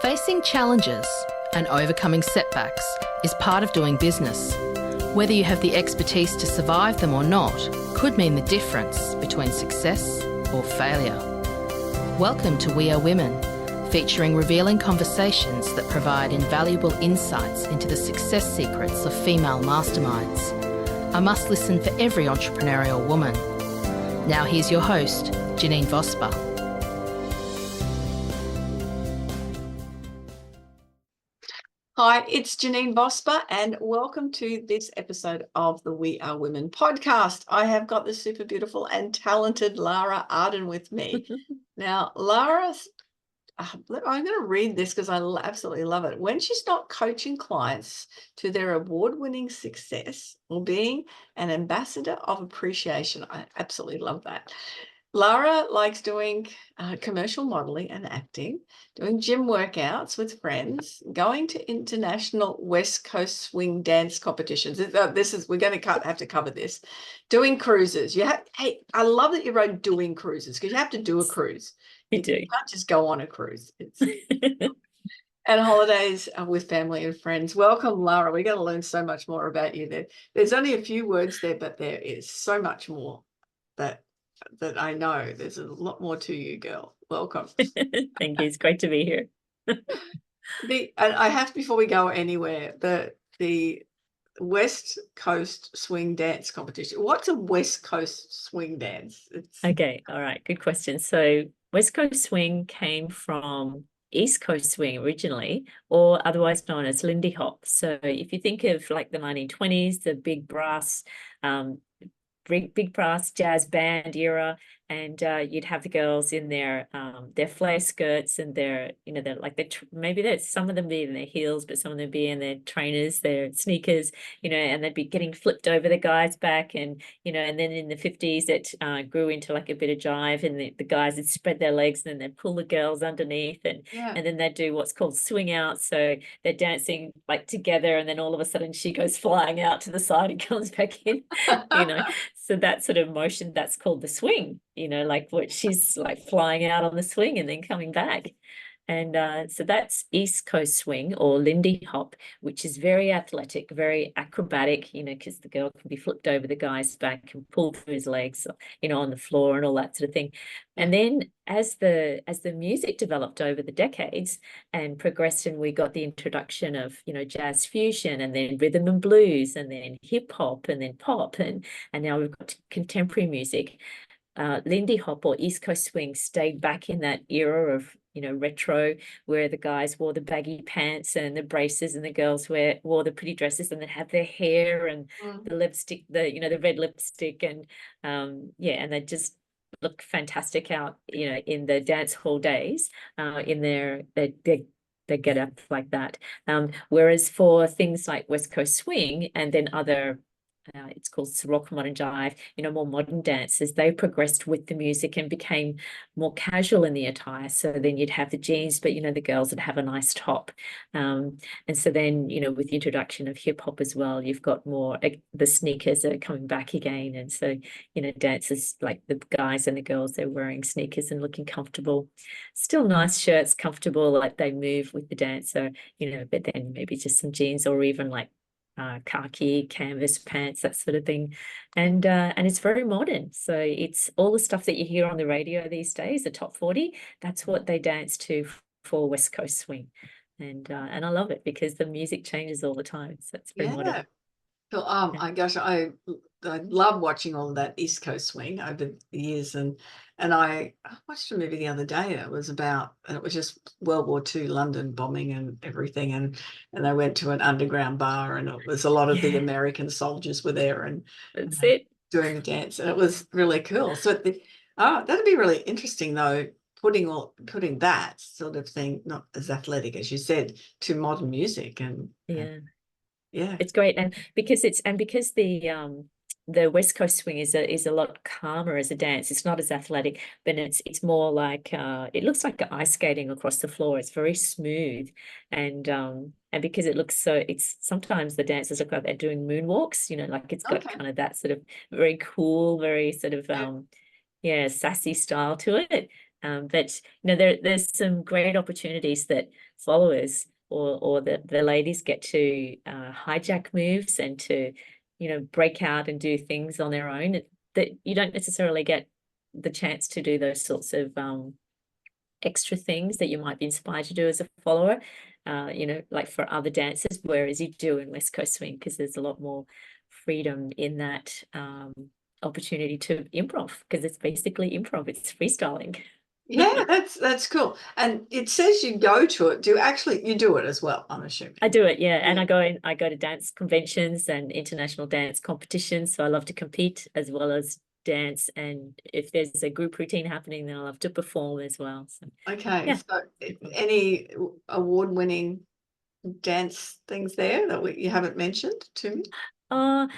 Facing challenges and overcoming setbacks is part of doing business. Whether you have the expertise to survive them or not could mean the difference between success or failure. Welcome to We Are Women, featuring revealing conversations that provide invaluable insights into the success secrets of female masterminds. A must listen for every entrepreneurial woman. Now here's your host, Janine Vosper. Hi, it's Janine Vosper, and welcome to this episode of the We Are Women podcast. I have got the super beautiful and talented Lara Arden with me. Now, Lara, I'm going to read this because I absolutely love it. When she's not coaching clients to their award-winning success or being an ambassador of appreciation, I absolutely love that. Lara likes doing commercial modeling and acting, doing gym workouts with friends, going to international West Coast swing dance competitions. We're going to have to cover this. Doing cruises. Hey, I love that you wrote doing cruises because you have to do a cruise. You do. You can't just go on a cruise. And holidays with family and friends. Welcome, Lara. We're going to learn so much more about you. There's only a few words there, but there is so much more that I know. There's a lot more to you, girl. Welcome. Thank you. It's great to be here. I have, before we go anywhere, the West Coast swing dance competition. What's a West Coast swing dance? Okay. All right. Good question. So West Coast swing came from East Coast swing originally, or otherwise known as Lindy Hop. So if you think of like the 1920s, the big brass jazz band era, and you'd have the girls in their flare skirts and maybe some of them be in their heels, but some of them be in their trainers, their sneakers, and they'd be getting flipped over the guy's back, and and then in the 50s it grew into like a bit of jive, and the guys would spread their legs and then they'd pull the girls underneath, and then they'd do what's called swing out. So they're dancing like together, and then all of a sudden she goes flying out to the side and comes back in. So that sort of motion, that's called the swing, like what she's like flying out on the swing and then coming back. And so that's East Coast swing, or Lindy Hop, which is very athletic, very acrobatic, because the girl can be flipped over the guy's back and pulled through his legs, on the floor and all that sort of thing. And then as the music developed over the decades and progressed, and we got the introduction of, jazz fusion, and then rhythm and blues, and then hip hop, and then pop, and now we've got contemporary music. Lindy Hop, or East Coast swing, stayed back in that era of retro, where the guys wore the baggy pants and the braces, and the girls wore the pretty dresses, and they had their hair and the lipstick, the red lipstick, and and they just look fantastic out in the dance hall days, in their get up like that. Whereas for things like West Coast swing, and then other it's called rock, modern jive, more modern dances, they progressed with the music and became more casual in the attire. So then you'd have the jeans, but the girls would have a nice top, and so then with the introduction of hip hop as well, you've got more the sneakers are coming back again, and so dancers, like the guys and the girls, they're wearing sneakers and looking comfortable, still nice shirts, comfortable, like they move with the dancer, but then maybe just some jeans, or even like khaki canvas pants, that sort of thing, and it's very modern. So it's all the stuff that you hear on the radio these days, the top 40. That's what they dance to for West Coast swing, and I love it because the music changes all the time. So it's very modern. So, I love watching all of that East Coast swing over the years, and I watched a movie the other day. It was just World War II London bombing and everything, and they went to an underground bar, and it was a lot of the American soldiers were there, and that's it, doing the dance, and it was really cool. So that'd be really interesting though, putting that sort of thing, not as athletic as you said, to modern music, and it's great. And because the West Coast swing is a lot calmer as a dance. It's not as athletic, but it's more like it looks like ice skating across the floor. It's very smooth, and because it looks so, it's sometimes the dancers look like they're doing moonwalks. Like it's got kind of that sort of very cool, very sort of sassy style to it. But there's some great opportunities that followers or the ladies get to hijack moves and to break out and do things on their own that you don't necessarily get the chance to do those sorts of extra things that you might be inspired to do as a follower, like for other dancers, whereas you do in West Coast Swing, because there's a lot more freedom in that opportunity to improv, because it's basically improv, it's freestyling. Yeah, that's cool. And it says you go to it. You do it as well, I'm assuming? I do it, yeah. And I go to dance conventions and international dance competitions. So I love to compete as well as dance. And if there's a group routine happening, then I love to perform as well. So Okay. yeah. So any award-winning dance things there that you haven't mentioned to me? Well,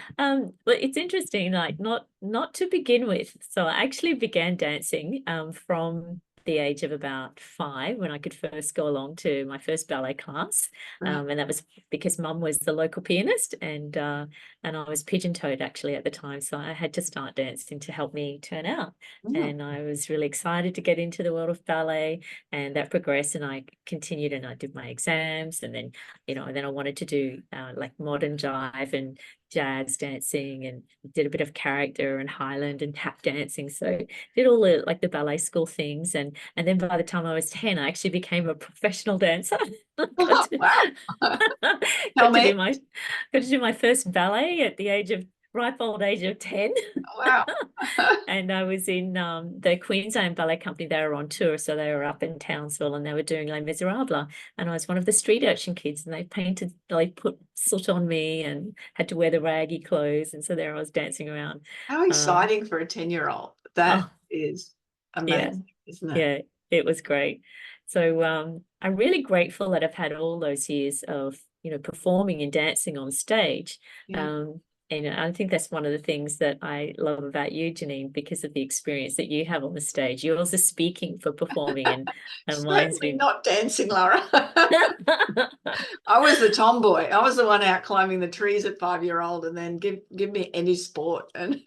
it's interesting, like not to begin with. So I actually began dancing from the age of about 5, when I could first go along to my first ballet class. Right. And that was because mum was the local pianist, and I was pigeon-toed actually at the time. So I had to start dancing to help me turn out. And I was really excited to get into the world of ballet, and that progressed, and I continued, and I did my exams, and then and then I wanted to do like modern jive and jazz dancing, and did a bit of character and Highland and tap dancing. So did all the like the ballet school things, and then by the time I was 10, I actually became a professional dancer. Wow. got to do my first ballet at the ripe old age of 10. Wow. And I was in the Queensland Ballet Company. They were on tour, so they were up in Townsville, and they were doing Les Miserables. And I was one of the street urchin kids, and they put soot on me and had to wear the raggy clothes. And so there I was dancing around. How exciting for a 10-year-old. That is amazing, isn't it? Yeah, it was great. So I'm really grateful that I've had all those years of performing and dancing on stage. Yeah. And I think that's one of the things that I love about you, Janine, because of the experience that you have on the stage. Yours is speaking for performing, and mine's Certainly been not dancing, Lara. I was the tomboy. I was the one out climbing the trees at 5-year-old, and then give me any sport. And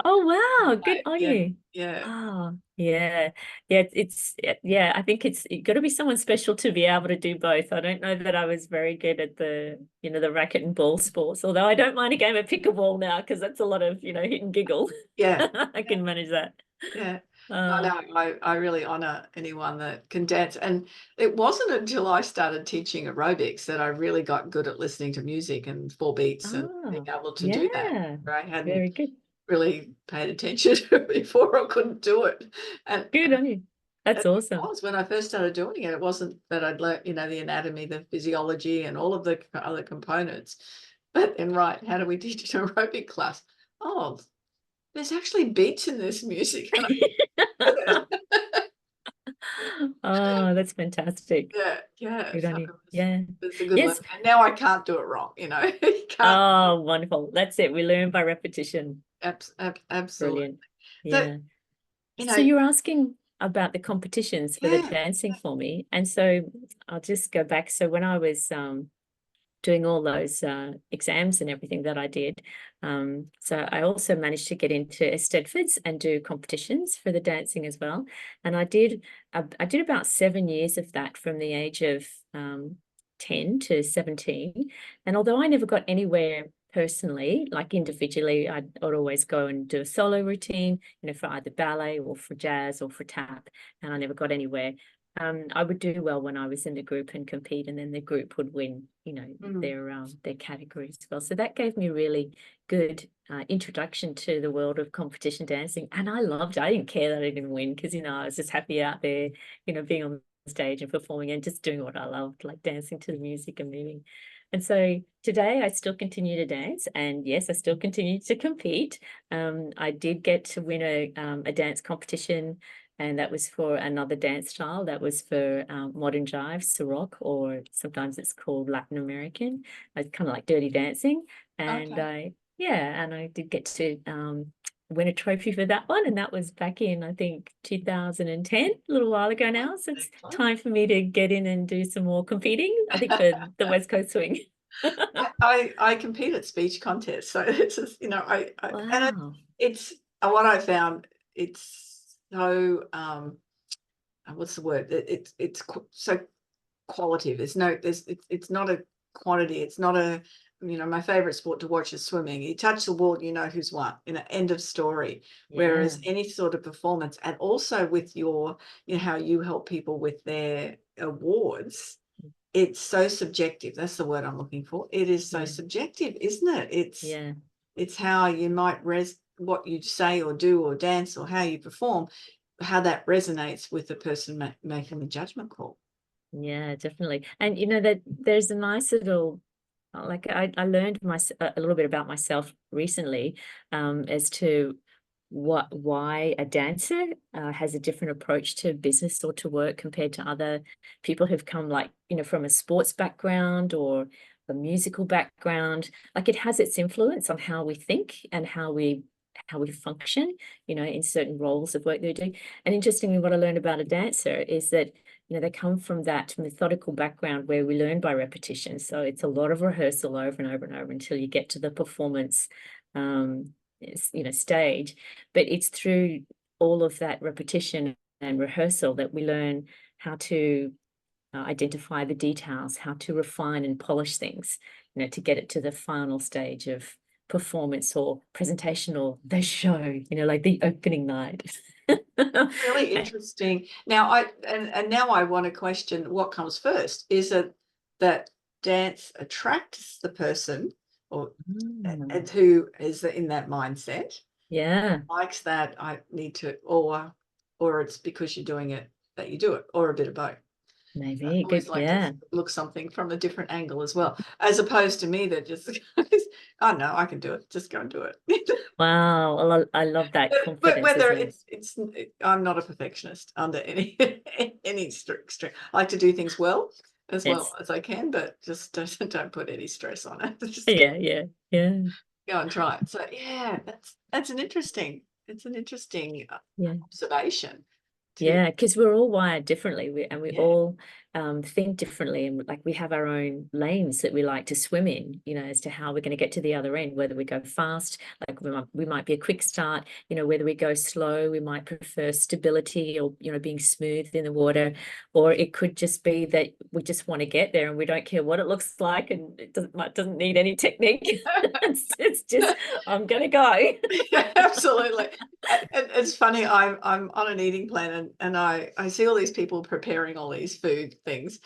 Oh wow, good on you. Yeah. Oh yeah. I think it's got to be someone special to be able to do both. I don't know that I was very good at the the racket and ball sports, although I don't mind a game of pickleball now, because that's a lot of hit and giggle. Yeah. I can manage that. Yeah. I really honor anyone that can dance. And it wasn't until I started teaching aerobics that I really got good at listening to music and 4 beats and being able to do that. I hadn't Very good. really paid attention to it before. I couldn't do it. And Good on you. That's awesome. when I first started doing it, it wasn't that I'd learned, the anatomy, the physiology, and all of the other components. But then, how do we teach an aerobic class? Oh, there's actually beats in this music. Oh, that's fantastic. Yeah. Good on you. It's a good Yes. one. And now I can't do it wrong, You can't. Oh, wonderful. That's it. We learn by repetition. Absolutely. Brilliant. Yeah. So, So you're asking about the competitions for the Yeah. dancing for me. And so I'll just go back. So when I was doing all those exams and everything that I did, so I also managed to get into Stedfords and do competitions for the dancing as well. And I did about 7 years of that, from the age of 10 to 17. And although I never got anywhere personally, like individually, I'd always go and do a solo routine, for either ballet or for jazz or for tap, and I never got anywhere. I would do well when I was in the group and compete, and then the group would win, their categories as well. So that gave me really good introduction to the world of competition dancing, and I loved it. I didn't care that I didn't win, because I was just happy out there, being on stage and performing and just doing what I loved, like dancing to the music and moving. And so today I still continue to dance, and yes, I still continue to compete. I did get to win a dance competition, and that was for another dance style. That was for modern jive, Ciroc, or sometimes it's called Latin American. It's kind of like dirty dancing. And I did get to win a trophy for that one, and that was back in, I think, 2010, a little while ago now. So it's time for me to get in and do some more competing, I think, for the West Coast Swing. I compete at speech contests, so it's just, Wow. it's what I found. It's so what's the word? It's so qualitative. It's not a quantity. It's not a, my favorite sport to watch is swimming. You touch the wall, you know who's won, end of story. Whereas any sort of performance, and also with your, how you help people with their awards, it's so subjective. That's the word I'm looking for. It is so subjective, isn't it? It's how you might what you say or do or dance or how you perform, how that resonates with the person making the judgment call. Yeah, definitely. And that there's a nice little, like I learned a little bit about myself recently, as to why a dancer has a different approach to business or to work compared to other people who've come, like, from a sports background or a musical background. Like, it has its influence on how we think and how we function, in certain roles of work they do. And interestingly, what I learned about a dancer is that they come from that methodical background where we learn by repetition. So it's a lot of rehearsal over and over and over until you get to the performance stage. But it's through all of that repetition and rehearsal that we learn how to identify the details, how to refine and polish things, to get it to the final stage of performance or presentation or the show, like the opening night. Really interesting. Now now I want to question what comes first. Is it that dance attracts the person, or and who is in that mindset? Likes that, I need to, or it's because you're doing it that you do it, or a bit of both. Maybe. I always Good. like to look something from a different angle as well, as opposed to me that just oh no, I can do it, just go and do it. Wow. Well, I love that confidence. But whether it's I'm not a perfectionist under any strict. I like to do things well as I can, but just don't put any stress on it. Just yeah. go and try it. So yeah, that's an interesting observation. Yeah, because we're all wired differently, we all think differently, and like we have our own lanes that we like to swim in, as to how we're going to get to the other end, whether we go fast, like we might be a quick start, whether we go slow, we might prefer stability or, being smooth in the water, or it could just be that we just want to get there and we don't care what it looks like, and it doesn't need any technique. it's just, I'm going to go. Yeah, absolutely. And it's funny, I'm on an eating plan, and I see all these people preparing all these food things,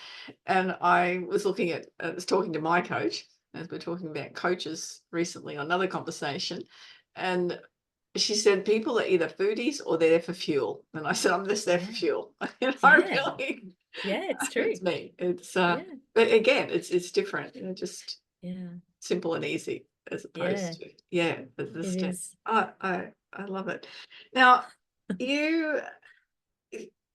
and I was talking to my coach, as we're talking about coaches recently on another conversation, and she said people are either foodies or they're there for fuel, and I said I'm just there for fuel. Really, it's true. It's me. It's but again, it's different, just simple and easy, as opposed to the steps. I love it. Now, you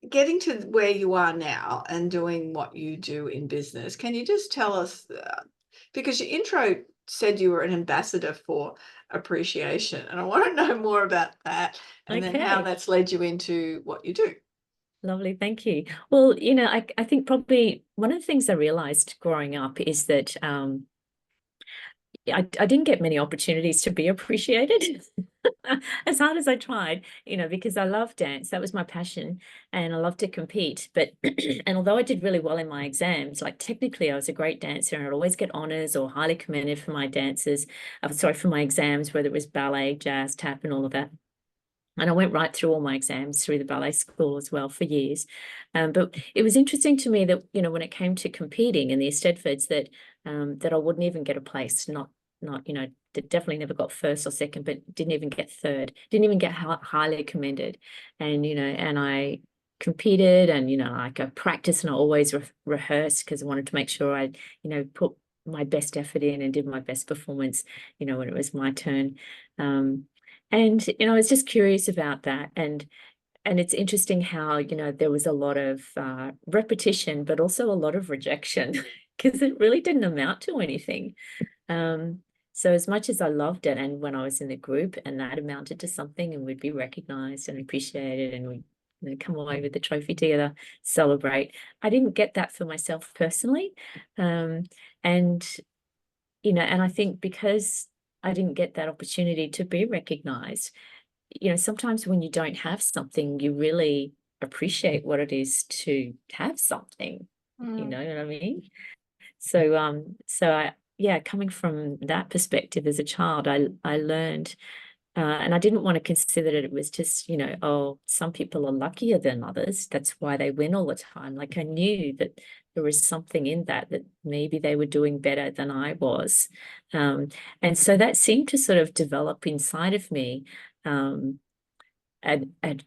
getting to where you are now and doing what you do in business, can you just tell us, because your intro said you were an ambassador for appreciation, and I want to know more about that, and then how that's led you into what you do. Lovely, thank you. Well, I think probably one of the things I realized growing up is that I didn't get many opportunities to be appreciated as hard as I tried, because I love dance. That was my passion, and I love to compete. But and although I did really well in my exams, like technically I was a great dancer and I'd always get honors or highly commended for my for my exams, whether it was ballet, jazz, tap, and all of that. And I went right through all my exams through the ballet school as well for years. But it was interesting to me that, when it came to competing in the Eisteddfods, that I wouldn't even get a place, not definitely never got first or second, but didn't even get third, didn't even get highly commended. And, and I competed, and, like I practiced, and I always rehearsed because I wanted to make sure I, put my best effort in and did my best performance, when it was my turn. And, I was just curious about that. And it's interesting how, there was a lot of repetition, but also a lot of rejection because it really didn't amount to anything. So as much as I loved it, and when I was in the group and that amounted to something and we'd be recognized and appreciated and we'd come away with the trophy together, celebrate, I didn't get that for myself personally. And I think because I didn't get that opportunity to be recognized, sometimes when you don't have something, you really appreciate what it is to have something, you Mm. know what I mean? So I, yeah, coming from that perspective as a child, I learned, and I didn't want to consider that it was just, you know, oh, some people are luckier than others. That's why they win all the time. Like, I knew that there was something in that maybe they were doing better than I was. And so that seemed to sort of develop inside of me, and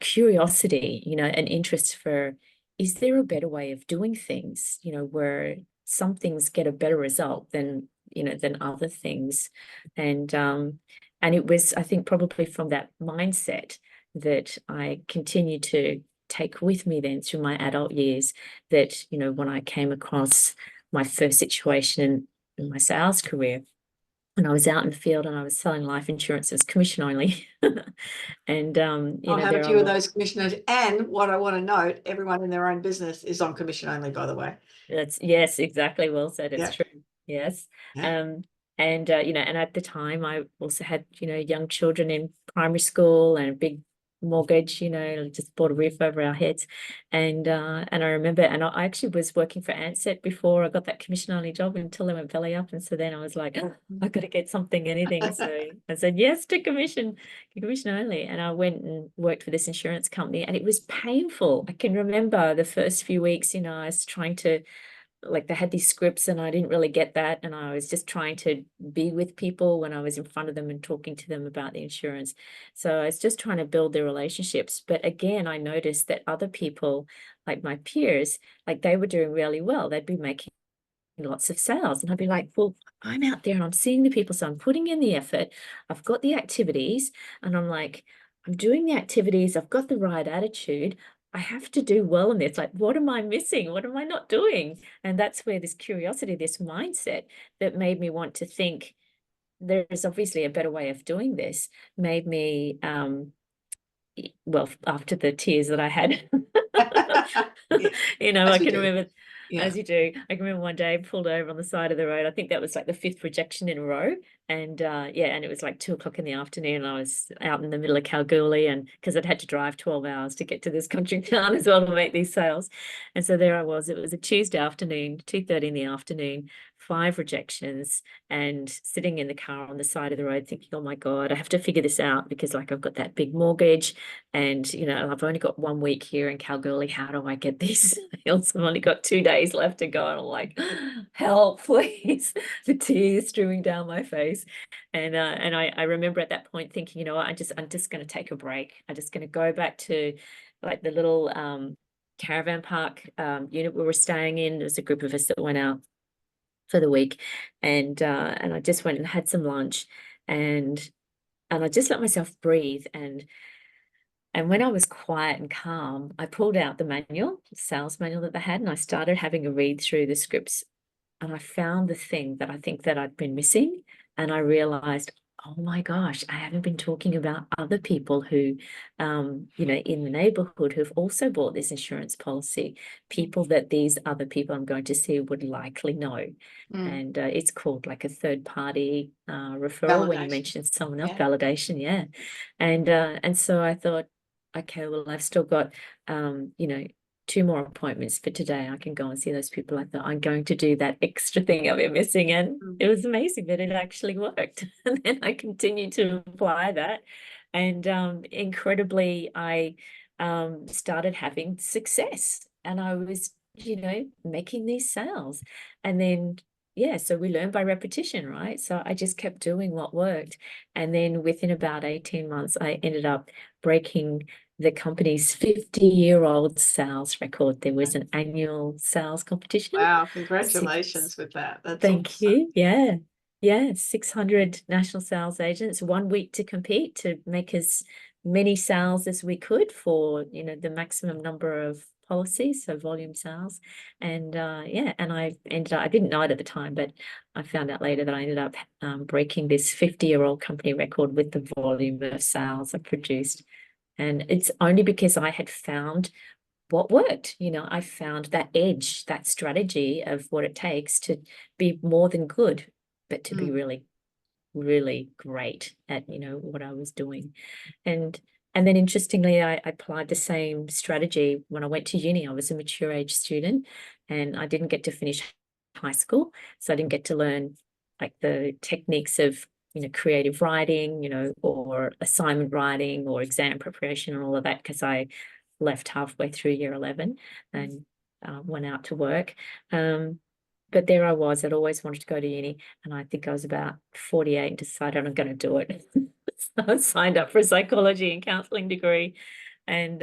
curiosity, you know, an interest for, is there a better way of doing things, you know, where some things get a better result than, you know, than other things. And it was, I think, probably from that mindset that I continued to take with me then through my adult years, that, you know, when I came across my first situation in my sales career, and I was out in the field and I was selling life insurance as commission only. And you I'll know, have a there few of are, those commissioners. And what I want to note, everyone in their own business is on commission only, by the way. that's, yes, exactly, well said, it's Yeah. true. Yes. Yeah. And you know, and at the time I also had, you know, young children in primary school and a big mortgage, you know, just bought a roof over our heads. And I remember, and I actually was working for Ansett before I got that commission only job until they went belly up. And so then I was like, oh, I've got to get something, anything. So I said yes to commission only. And I went and worked for this insurance company, and it was painful. I can remember the first few weeks, you know, I was trying to, like, they had these scripts and I didn't really get that, and I was just trying to be with people when I was in front of them and talking to them about the insurance. So I was just trying to build their relationships. But again, I noticed that other people, like my peers, like, they were doing really well. They'd be making lots of sales, and I'd be like, well, I'm out there and I'm seeing the people, so I'm putting in the effort, I've got the activities, and I'm like, I'm doing the activities, I've got the right attitude, I have to do well in this. Like, what am I missing? What am I not doing? And that's where this curiosity, this mindset that made me want to think there's obviously a better way of doing this, made me well, after the tears that I had, Yeah. you know, As I we can do. remember, Yeah. as you do, I can remember one day I pulled over on the side of the road. I think that was like the 5th rejection in a row. And yeah, and it was like 2 o'clock in the afternoon. I was out in the middle of Kalgoorlie, and because I'd had to drive 12 hours to get to this country town as well to make these sales. And so there I was. It was a Tuesday afternoon, 2:30 in the afternoon, 5 rejections, and sitting in the car on the side of the road thinking, oh my God, I have to figure this out, because like, I've got that big mortgage, and you know, I've only got 1 week here in Kalgoorlie. How do I get these sales? I've only got 2 days left to go, and I'm like, help, please. The tears streaming down my face. And I remember at that point thinking, you know what, I'm just going to take a break. I'm just going to go back to like the little caravan park unit we were staying in. There was a group of us that went out for the week, and I just went and had some lunch, and I just let myself breathe. And when I was quiet and calm, I pulled out the manual, the sales manual that they had, and I started having a read through the scripts. And I found the thing that I think that I'd been missing. And I realized, oh my gosh, I haven't been talking about other people who, you know, in the neighborhood who've also bought this insurance policy, people that these other people I'm going to see would likely know. And it's called like a third party referral, when you Validation. mention someone else, Yeah. validation. Yeah. And so I thought, okay, well, I've still got, you know, 2 more appointments for today. I can go and see those people. I thought, I'm going to do that extra thing I've been missing. And it was amazing that it actually worked. And then I continued to apply that. And incredibly, I started having success. And I was, you know, making these sales. And then, yeah, so we learn by repetition, right? So I just kept doing what worked. And then within about 18 months, I ended up breaking the company's 50-year-old sales record. There was an annual sales competition. Wow, congratulations with that. That's Thank awesome. you. Yeah. Yeah. 600 national sales agents, 1 week to compete, to make as many sales as we could for, you know, the maximum number of policies, so volume sales. And yeah, and I ended up, I didn't know it at the time, but I found out later that I ended up breaking this 50-year-old company record with the volume of sales I produced. And it's only because I had found what worked. You know, I found that edge, that strategy of what it takes to be more than good, but to be really, really great at, you know, what I was doing. And And then interestingly, I applied the same strategy when I went to uni. I was a mature age student and I didn't get to finish high school. So I didn't get to learn like the techniques of, creative writing, or assignment writing or exam preparation and all of that, because I left halfway through year 11 and went out to work. But there I was, I'd always wanted to go to uni, and I think I was about 48 and decided I'm going to do it. So I signed up for a psychology and counseling degree. And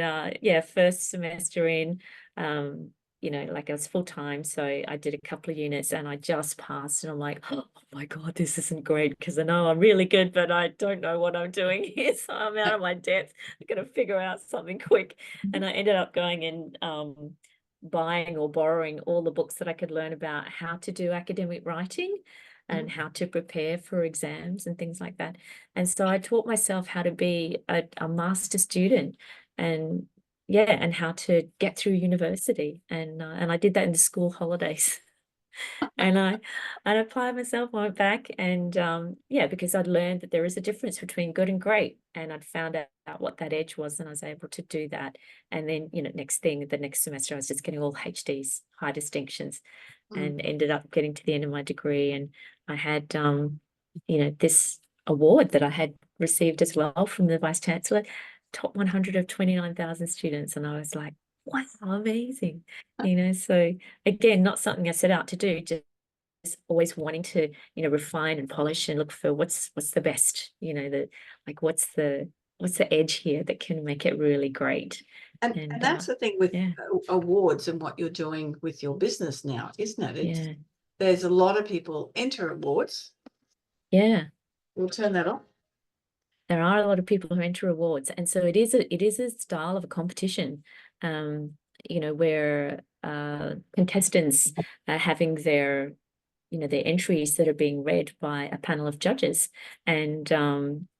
first semester in, like I was full time. So I did a couple of units and I just passed. And I'm like, oh my God, this isn't great, because I know I'm really good, but I don't know what I'm doing here. So I'm out of my depth. I'm going to figure out something quick. And I ended up going and buying or borrowing all the books that I could learn about how to do academic writing and how to prepare for exams and things like that. And so I taught myself how to be a master student and how to get through university. And I did that in the school holidays. And I applied myself, I went back and because I'd learned that there is a difference between good and great. And I'd found out what that edge was, and I was able to do that. And then, the next semester I was just getting all HDs, high distinctions, and ended up getting to the end of my degree. And I had this award that I had received as well from the Vice Chancellor, top 100 of 29,000 students. And I was like, wow, amazing. So again, not something I set out to do, just always wanting to, refine and polish and look for what's the best, what's the edge here that can make it really great. And that's the thing with awards and what you're doing with your business now, isn't it? There's a lot of people enter awards. Yeah. We'll turn that on. There are a lot of people who enter awards, and so it is a style of a competition, where contestants are having their entries that are being read by a panel of judges, and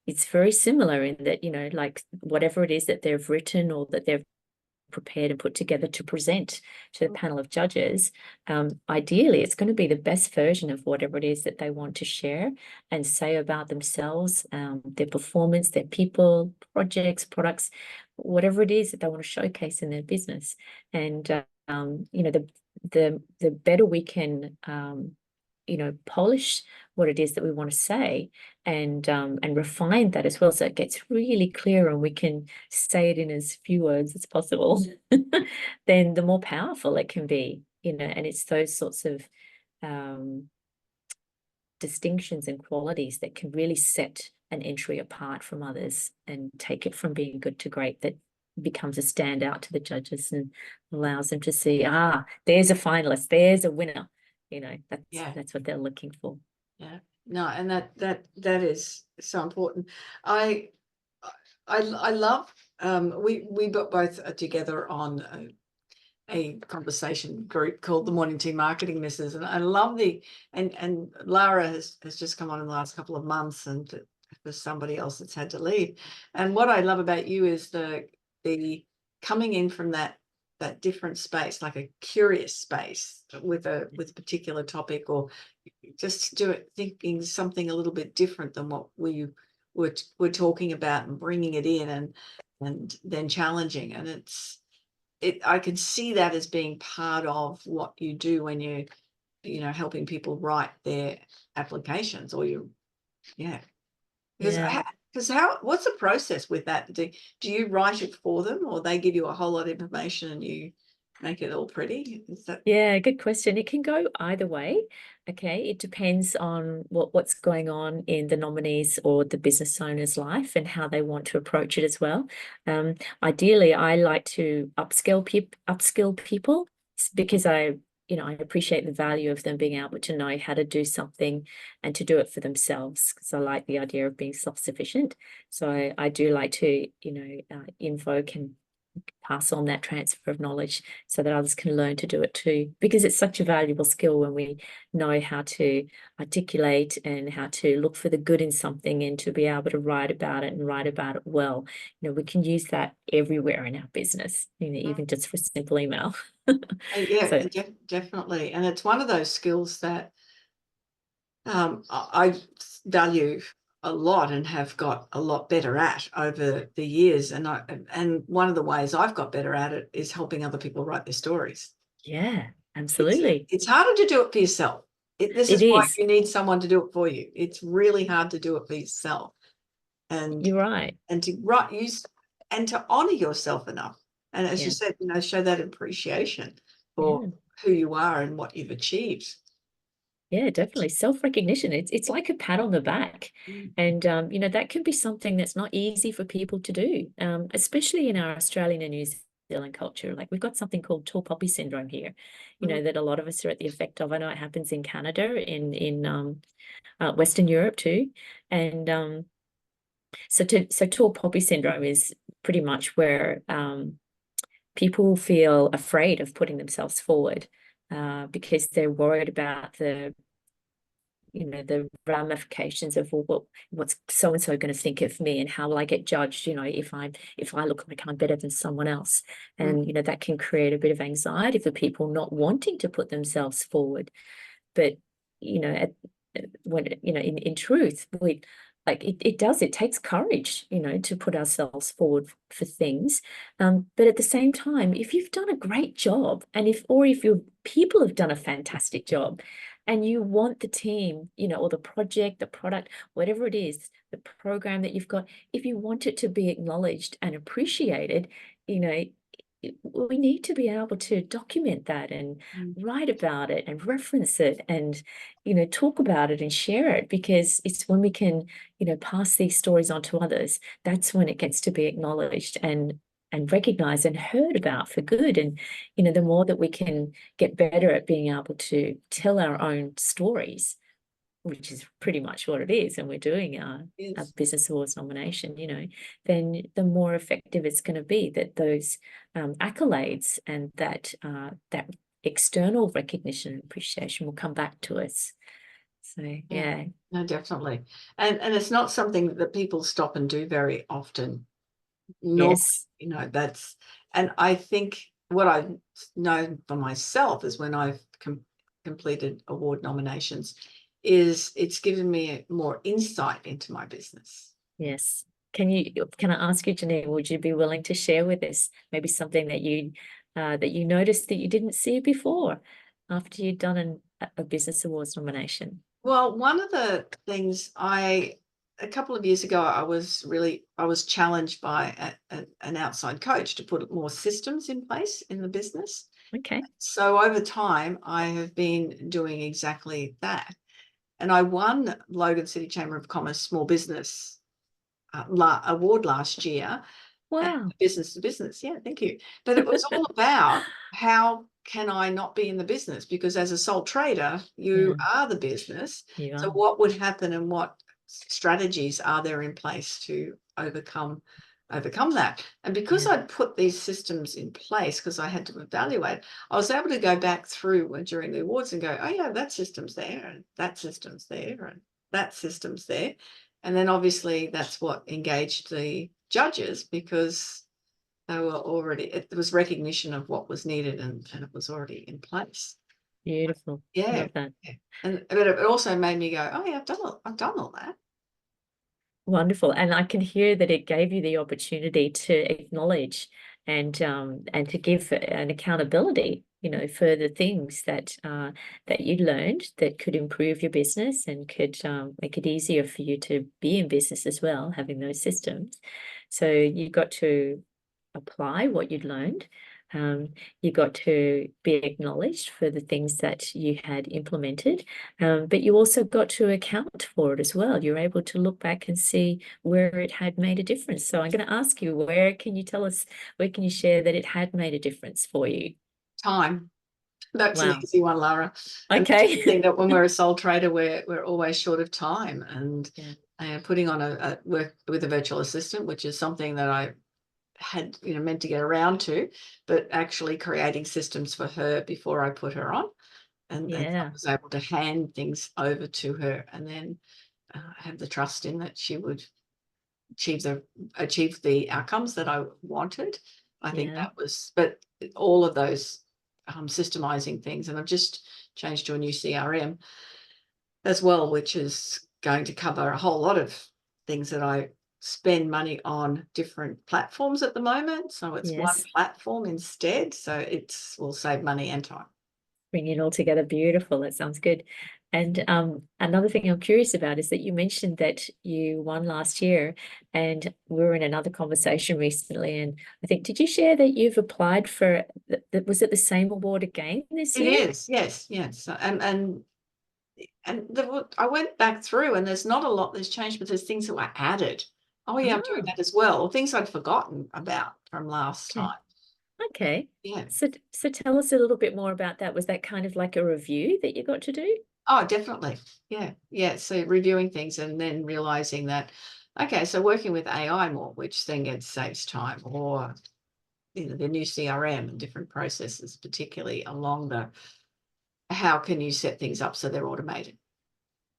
it's very similar in that like whatever it is that they've written or that they've prepared and put together to present to the panel of judges, ideally it's going to be the best version of whatever it is that they want to share and say about themselves, their performance, their people, projects, products, whatever it is that they want to showcase in their business. And the better we can polish what it is that we want to say and refine that as well, so it gets really clear and we can say it in as few words as possible, then the more powerful it can be, and it's those sorts of distinctions and qualities that can really set an entry apart from others and take it from being good to great, that becomes a standout to the judges and allows them to see, there's a finalist, there's a winner. That's what they're looking for. Yeah, no, and that is so important. I love we both are together on a conversation group called the Morning Tea Marketing Misses, and I love and Lara has just come on in the last couple of months, and there's somebody else that's had to leave. And what I love about you is the coming in from that different space, like a curious space with a particular topic, or just thinking something a little bit different than what we were talking about, and bringing it in and then challenging. And I can see that as being part of what you do when you helping people write their applications, or because what's the process with that? Do you write it for them, or they give you a whole lot of information and you make it all pretty? Good question. It can go either way. Okay, it depends on what's going on in the nominee's or the business owner's life and how they want to approach it as well. Ideally, I like to upskill people, because I appreciate the value of them being able to know how to do something and to do it for themselves, because I like the idea of being self-sufficient. So I do like to, invoke and pass on that transfer of knowledge so that others can learn to do it too, because it's such a valuable skill when we know how to articulate and how to look for the good in something and to be able to write about it and write about it well. We can use that everywhere in our business, even just for a simple email. Definitely. And it's one of those skills that I value a lot and have got a lot better at over the years. And one of the ways I've got better at it is helping other people write their stories. Yeah, absolutely. It's harder to do it for yourself. This It is why is. you need someone to do it for you. It's really hard to do it for yourself. And You're right. to honor yourself enough. And as you Yeah. said, show that appreciation for Yeah. who you are and what you've achieved. Yeah, definitely. Self-recognition. It's like a pat on the back. And that can be something that's not easy for people to do, especially in our Australian and New Zealand culture. Like we've got something called tall poppy syndrome here, that a lot of us are at the effect of. I know it happens in Canada, in Western Europe too. And so tall poppy syndrome is pretty much where people feel afraid of putting themselves forward because they're worried about the ramifications of what's so and so going to think of me, and how will I get judged, if I look like I'm better than someone else. And that can create a bit of anxiety for people not wanting to put themselves forward. But when in truth, it takes courage, to put ourselves forward for things. But at the same time, if you've done a great job, and if your people have done a fantastic job, and you want the team, or the project, the product, whatever it is, the program that you've got, if you want it to be acknowledged and appreciated, we need to be able to document that and write about it and reference it and, talk about it and share it, because it's when we can, pass these stories on to others, that's when it gets to be acknowledged and recognized and heard about for good. And, the more that we can get better at being able to tell our own stories, which is pretty much what it is, and we're doing a Business Awards nomination, then the more effective it's going to be, that those accolades and that external recognition and appreciation will come back to us. So yeah. No, definitely. And it's not something that people stop and do very often. Yes. And I think what I've known for myself is when I've completed award nominations, is it's given me more insight into my business. Yes. Can I ask you, Janine, would you be willing to share with us maybe something that you noticed that you didn't see before after you'd done a Business Awards nomination? Well, one of the things a couple of years ago, I was challenged by an outside coach to put more systems in place in the business. Okay. So over time, I have been doing exactly that. And I won Logan City Chamber of Commerce Small Business Award last year. Wow. Business to business. Yeah, thank you. But it was all about how can I not be in the business? Because as a sole trader, you are the business. So what would happen, and what strategies are there in place to overcome that? And because I'd put these systems in place, because I had to evaluate, I was able to go back through during the awards and go, oh yeah, that system's there, and that system's there, and that system's there. And then obviously that's what engaged the judges, because they were already, it was recognition of what was needed, and it was already in place. Beautiful. Yeah. Love that. But it also made me go, oh yeah, I've done all that. Wonderful. And I can hear that it gave you the opportunity to acknowledge and to give an accountability, for the things that you learned that could improve your business and could make it easier for you to be in business as well, having those systems. So you got to apply what you'd learned. You got to be acknowledged for the things that you had implemented, but you also got to account for it as well. You're able to look back and see where it had made a difference. So I'm going to ask you, where can you share that it had made a difference for you? Time. That's Wow. an easy one, Lara. Okay. I think that when we're a sole trader, we're always short of time, and putting on a work with a virtual assistant, which is something that I had meant to get around to, but actually creating systems for her before I put her on, and I was able to hand things over to her, and then have the trust in that she would achieve the outcomes that I wanted. I think that was, but all of those systemizing things, and I've just changed to a new CRM as well, which is going to cover a whole lot of things that I spend money on different platforms at the moment. So it's one Yes. platform instead. So it will save money and time. Bring it all together. Beautiful. That sounds good. And another thing I'm curious about is that you mentioned that you won last year, and we were in another conversation recently. And I think, did you share that you've applied for, was it the same award again this It year? is, yes, yes. I went back through, and there's not a lot that's changed, but there's things that were added. Oh yeah, I'm doing Oh, that as well. Things I'd forgotten about from last okay. time. Okay. Yeah. So tell us a little bit more about that. Was that kind of like a review that you got to do? Oh, definitely. Yeah. Yeah. So reviewing things and then realizing that, okay, so working with AI more, which then saves time, or the new CRM and different processes, particularly along the how can you set things up so they're automated.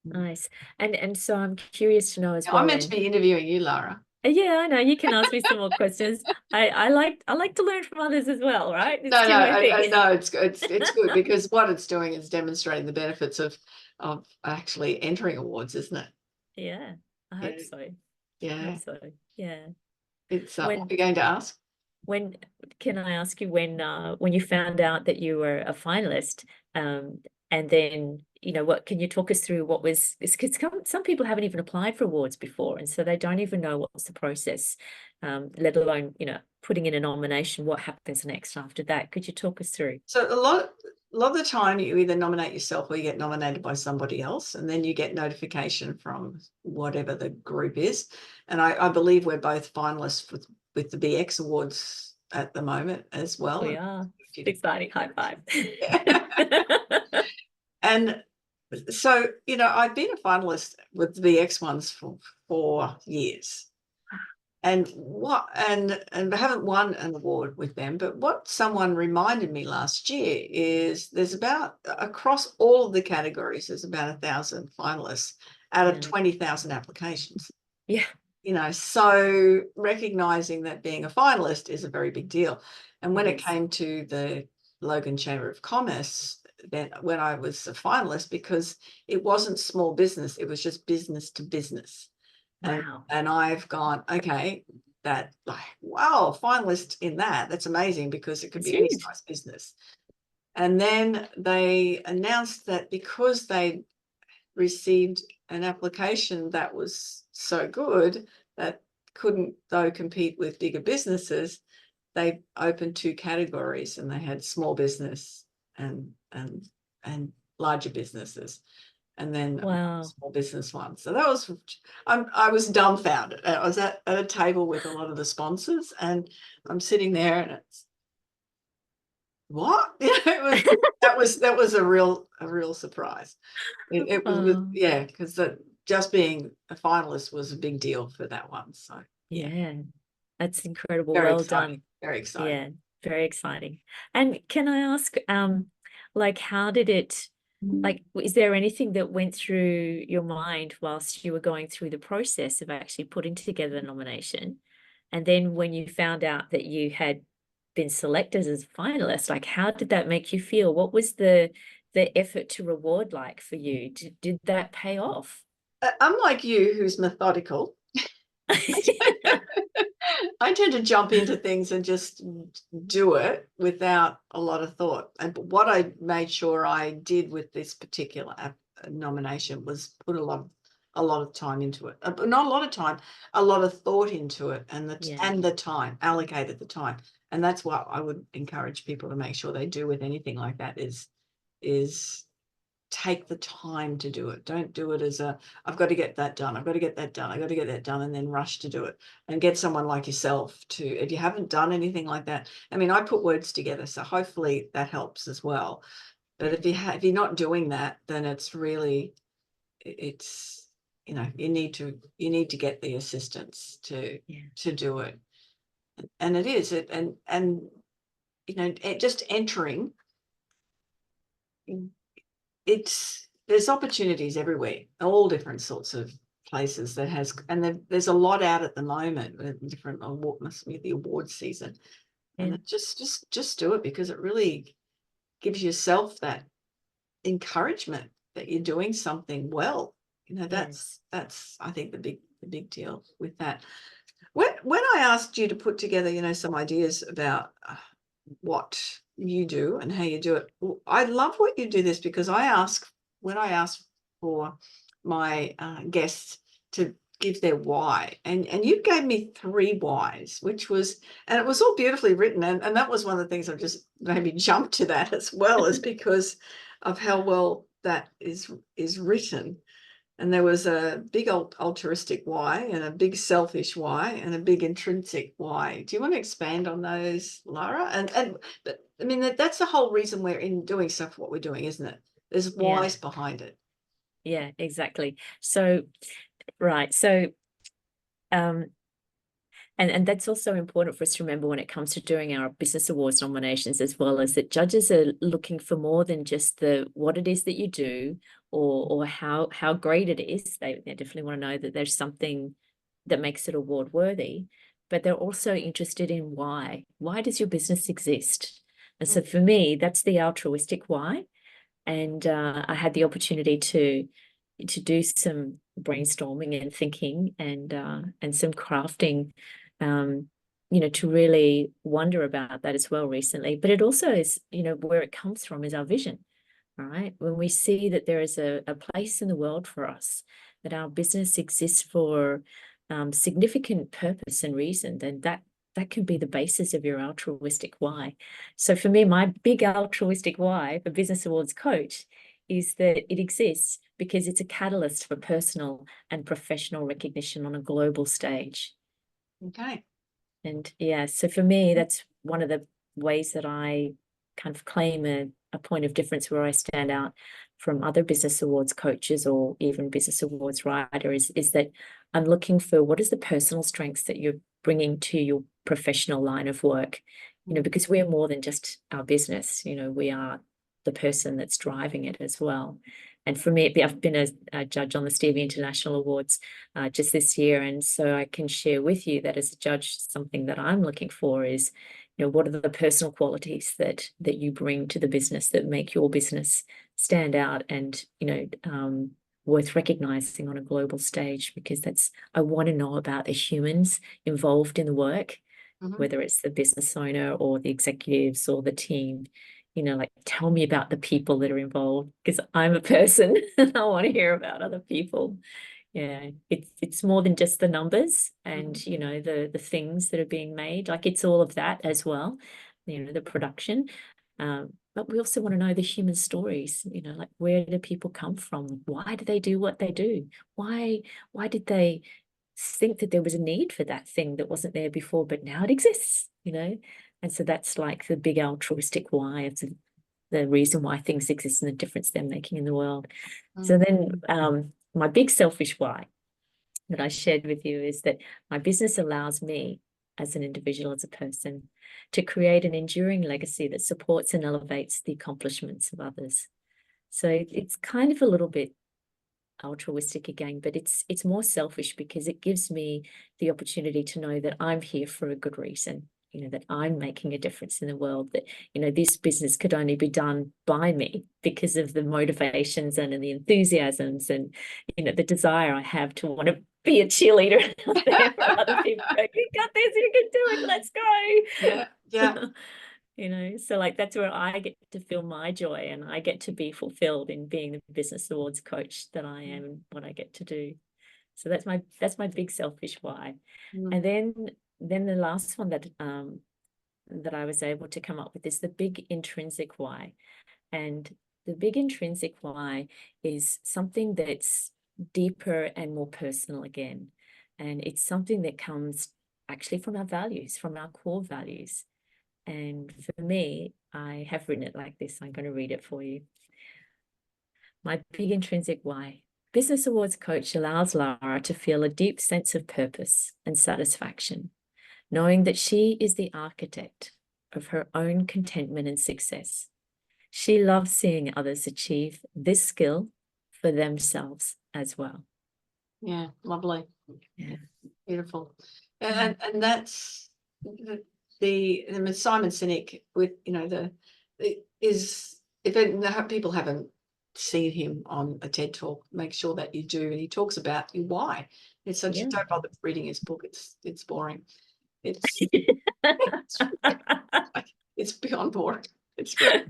Nice. And so I'm curious to know as Now, I'm well meant to then. be interviewing you, Lara. Yeah, I know. You can ask me some more questions. I like to learn from others as well, right? It's No, no, two-way I thing. know it's good because what it's doing is demonstrating the benefits of actually entering awards, isn't it? Yeah, I Yeah, hope so. I yeah. hope so. Yeah. It's what When you're going to ask. when can I ask you when you found out that you were a finalist, and then what can you talk us through what was, because some people haven't even applied for awards before, and so they don't even know what's the process, let alone putting in a nomination, what happens next after that. Could you talk us through? So a lot of the time you either nominate yourself or you get nominated by somebody else, and then you get notification from whatever the group is. And I believe we're both finalists with the BX Awards at the moment as well. We are. Exciting. High five. And so, I've been a finalist with the BX ones for 4 years. And I haven't won an award with them, but what someone reminded me last year is there's about, across all of the categories, there's about 1,000 finalists out of Yeah. 20,000 applications. Yeah. So recognizing that being a finalist is a very big deal. And when It it is. came to the Logan Chamber of Commerce, then when I was a finalist, because it wasn't small business, it was just business to business. Wow. And I've gone, okay, wow, finalist in that's amazing, because it could It's be any huge. size business. And then they announced that because they received an application that was so good that couldn't, though, compete with bigger businesses, they opened 2 categories, and they had small business and larger businesses, and then Wow. small business one. So that was, I was dumbfounded. I was at a table with a lot of the sponsors, and I'm sitting there, and it's what? That was a real surprise. It was Oh, yeah, because just being a finalist was a big deal for that one. So yeah, yeah. That's incredible. very Well exciting, done. very exciting. Yeah, very exciting. And can I ask, like, how did it, like, is there anything that went through your mind whilst you were going through the process of actually putting together the nomination? And then when you found out that you had been selected as a finalist, like, how did that make you feel? What was the effort to reward like for you? Did that pay off? Unlike you, who's methodical, I tend to jump into things and just do it without a lot of thought. And what I made sure I did with this particular nomination was put a lot of time into it. Not a lot of time, a lot of thought into it, and Yeah, the time, allocated the time. And that's what I would encourage people to make sure they do with anything like that, is take the time to do it. Don't do it as I've got to get that done. I've got to get that done. I've got to get that done, and then rush to do it. And get someone like yourself to, if you haven't done anything like that. I mean, I put words together, so hopefully that helps as well. But yeah, if you're not doing that, then it's really, it's, you need to get the assistance to yeah, do it. And it is it, and just entering, there's opportunities everywhere, all different sorts of places that has, and there's a lot out at the moment with different award, must be the award season. And yeah. it just do it, because it really gives yourself that encouragement that you're doing something well. Yes. That's I think the a big deal with that. When I asked you to put together, you know, some ideas about what you do and how you do it, I love what you do this, because when I ask for my guests to give their why, and you gave me 3 whys, which was, and it was all beautifully written, and that was one of the things I've just maybe jumped to that as well, is because of how well that is written. And there was a big altruistic why, and a big selfish why, and a big intrinsic why. Do you want to expand on those, Lara? But I mean, that's the whole reason we're in doing stuff what we're doing, isn't it? There's whys behind it. Yeah, exactly. So right. So and that's also important for us to remember when it comes to doing our business awards nominations, as well, as that judges are looking for more than just what it is that you do, or how great it is. They definitely want to know that there's something that makes it award worthy, but they're also interested in why. Why does your business exist? And so for me, that's the altruistic why. And I had the opportunity to do some brainstorming and thinking and some crafting, you know, to really wonder about that as well recently. But it also is, you know, where it comes from is our vision, right? When we see that there is a place in the world for us, that our business exists for significant purpose and reason, then that can be the basis of your altruistic why. So for me, my big altruistic why for Business Awards Coach is that it exists because it's a catalyst for personal and professional recognition on a global stage. Okay. And yeah, so for me, that's one of the ways that I kind of claim a point of difference, where I stand out from other business awards coaches or even business awards writers, is that I'm looking for what is the personal strengths that you're bringing to your professional line of work, you know, because we're more than just our business, you know, we are the person that's driving it as well. And for me, I've been a judge on the Stevie International Awards just this year. And so I can share with you that as a judge, something that I'm looking for is, you know, what are the personal qualities that you bring to the business that make your business stand out and, you know, worth recognizing on a global stage, because I want to know about the humans involved in the work, whether it's the business owner or the executives or the team. You know, like, tell me about the people that are involved, because I'm a person and I want to hear about other people. Yeah, it's more than just the numbers and, you know, the things that are being made. Like, it's all of that as well, you know, the production. But we also want to know the human stories, you know, like, where do people come from? Why do they do what they do? Why did they think that there was a need for that thing that wasn't there before, but now it exists, you know? And so that's like the big altruistic why. It's the reason why things exist and the difference they're making in the world. So then my big selfish why that I shared with you is that my business allows me as an individual, as a person, to create an enduring legacy that supports and elevates the accomplishments of others. So it's kind of a little bit altruistic again, but it's more selfish, because it gives me the opportunity to know that I'm here for a good reason, you know, that I'm making a difference in the world, that, you know, this business could only be done by me because of the motivations and the enthusiasms and, you know, the desire I have to want to be a cheerleader out there for other people. Like, you got this, you can do it, let's go. Yeah. You know, so like, that's where I get to feel my joy, and I get to be fulfilled in being the business awards coach that I am, and what I get to do. So that's my big selfish why. And then the last one that I was able to come up with is the big intrinsic why. And the big intrinsic why is something that's deeper and more personal again. And it's something that comes actually from our values, from our core values. And for me, I have written it like this. I'm going to read it for you. My big intrinsic why. Business Awards Coach allows Lara to feel a deep sense of purpose and satisfaction, knowing that she is the architect of her own contentment and success. She loves seeing others achieve this skill for themselves as well. Yeah, lovely. Yeah, Beautiful. And that's the Simon Sinek with, you know, is, if people haven't seen him on a TED Talk, make sure that you do. And he talks about your why. It's such Yeah. don't bother reading his book. It's boring. It's it's beyond boring. It's very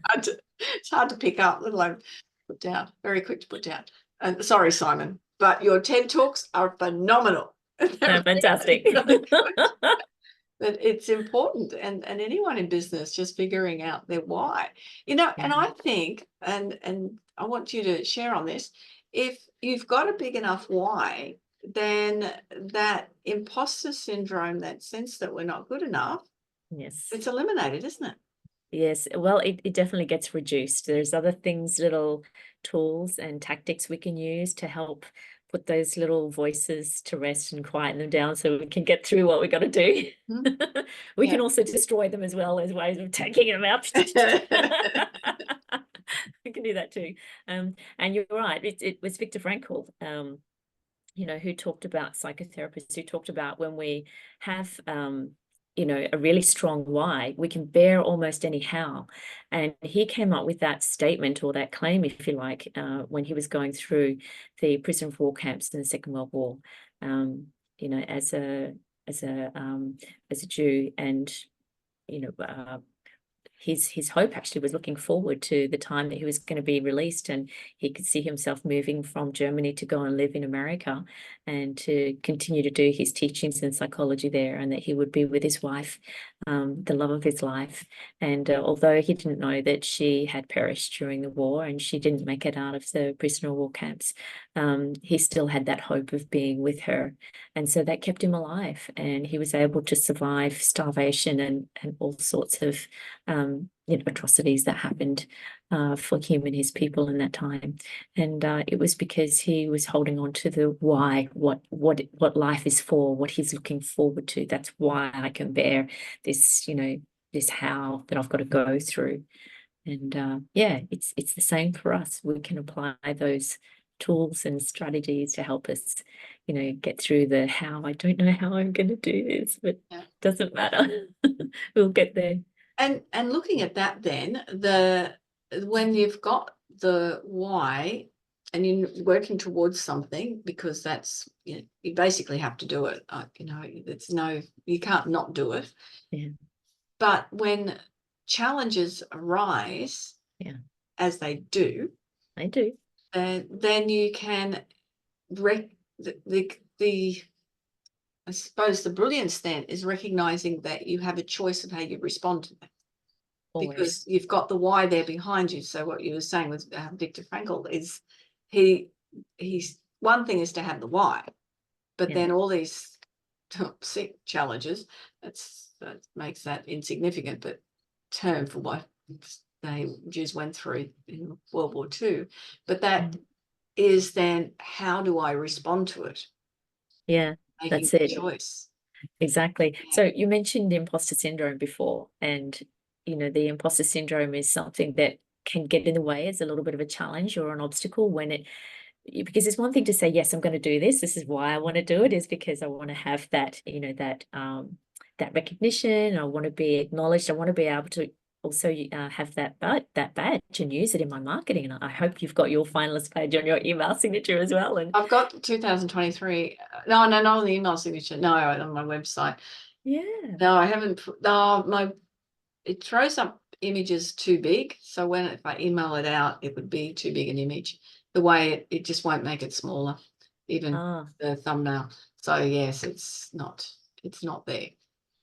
hard to pick up, let alone put down. Very quick to put down. And sorry, Simon, but your TED Talks are phenomenal. No, fantastic. But it's important, and anyone in business just figuring out their why, and I think, and I want you to share on this. If you've got a big enough why, then that imposter syndrome, that sense that we're not good enough, Yes. it's eliminated, isn't it? Yes, well, it definitely gets reduced. There's other things, little tools and tactics we can use to help put those little voices to rest and quieten them down so we can get through what we got to do. We can also destroy them as well as ways of taking them out. We can do that too. And you're right, it was Viktor Frankl, who talked about psychotherapists, who talked about when we have a really strong why, we can bear almost any how. And he came up with that statement, or that claim, if you like, when he was going through the prison war camps in the Second World War, as a Jew. And his hope actually was looking forward to the time that he was going to be released, and he could see himself moving from Germany to go and live in America and to continue to do his teachings in psychology there, and that he would be with his wife, the love of his life. And although he didn't know that she had perished during the war and she didn't make it out of the prisoner of war camps, he still had that hope of being with her. And so that kept him alive, and he was able to survive starvation and all sorts of atrocities that happened for him and his people in that time. And it was because he was holding on to the why, what life is for, what he's looking forward to. That's why I can bear this, this how that I've got to go through. And it's the same for us. We can apply those tools and strategies to help us, get through the how. I don't know how I'm going to do this, but it doesn't matter. We'll get there. And looking at that, then when you've got the why and you're working towards something, because that's you basically have to do it. You can't not do it. Yeah. But when challenges arise, as they do, then you can I suppose the brilliance then is recognizing that you have a choice of how you respond to that. Always. Because you've got the why there behind you. So what you were saying with Viktor Frankl is he's one thing is to have the why, but then all these challenges, that makes that insignificant, but term for what Jews went through in World War II. But that is then, how do I respond to it? Yeah, making that's it. Choice. Exactly. So you mentioned imposter syndrome before, and the imposter syndrome is something that can get in the way as a little bit of a challenge or an obstacle because it's one thing to say, yes, I'm going to do this. This is why I want to do it, is because I want to have that, that recognition. I want to be acknowledged. I want to be able to also have that badge and use it in my marketing. And I hope you've got your finalist page on your email signature as well. And I've got 2023. No, not on the email signature. No, on my website. Yeah. No, I haven't. No, it throws up images too big. So if I email it out, it would be too big an image. The way it just won't make it smaller, even the thumbnail. So yes, it's not there.